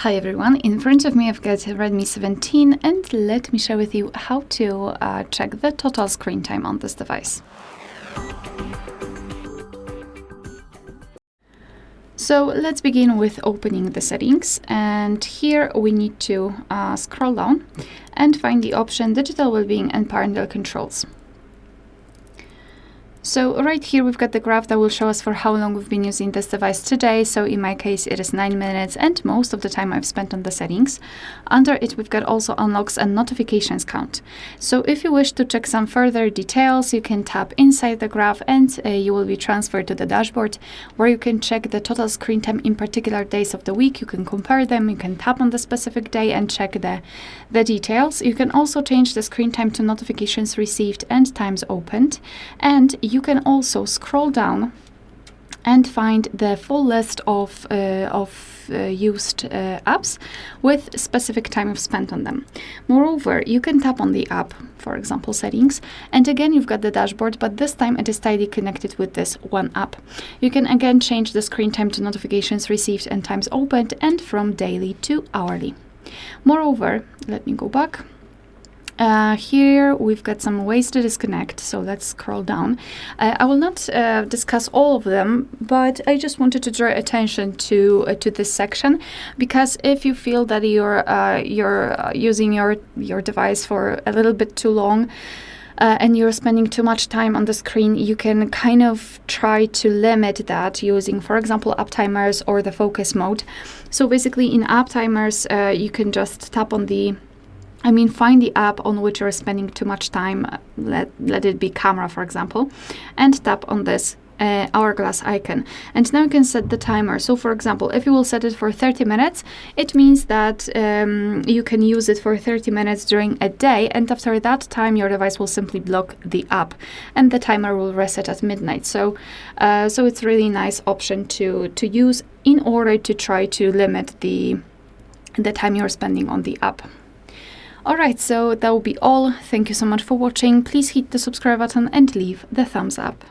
Hi everyone, in front of me I've got Redmi 17 and let me share with you how to check the total screen time on this device. So let's begin with opening the settings, and here we need to scroll down and find the option Digital Wellbeing and Parental Controls. So right here we've got the graph that will show us for how long we've been using this device today. So in my case it is 9 minutes and most of the time I've spent on the settings. Under it we've got also unlocks and notifications count. So if you wish to check some further details, you can tap inside the graph and you will be transferred to the dashboard where you can check the total screen time in particular days of the week. You can compare them, you can tap on the specific day and check the details. You can also change the screen time to notifications received and times opened, and you can also scroll down and find the full list of used apps with specific time you've spent on them. Moreover, you can tap on the app, for example settings, and again you've got the dashboard, but this time it is tightly connected with this one app. You can again change the screen time to notifications received and times opened, and from daily to hourly. Moreover, let me go back. Here we've got some ways to disconnect, so let's scroll down. I will not discuss all of them, but I just wanted to draw attention to this section, because if you feel that you're using your device for a little bit too long and you're spending too much time on the screen, you can kind of try to limit that using, for example, app timers or the focus mode. So basically in app timers you can just tap on find the app on which you're spending too much time, let it be camera for example, and tap on this hourglass icon, and now you can set the timer. So for example, if you will set it for 30 minutes, it means that you can use it for 30 minutes during a day, and after that time your device will simply block the app and the timer will reset at midnight. So it's really nice option to use in order to try to limit the time you're spending on the app. Alright, so that will be all. Thank you so much for watching. Please hit the subscribe button and leave the thumbs up.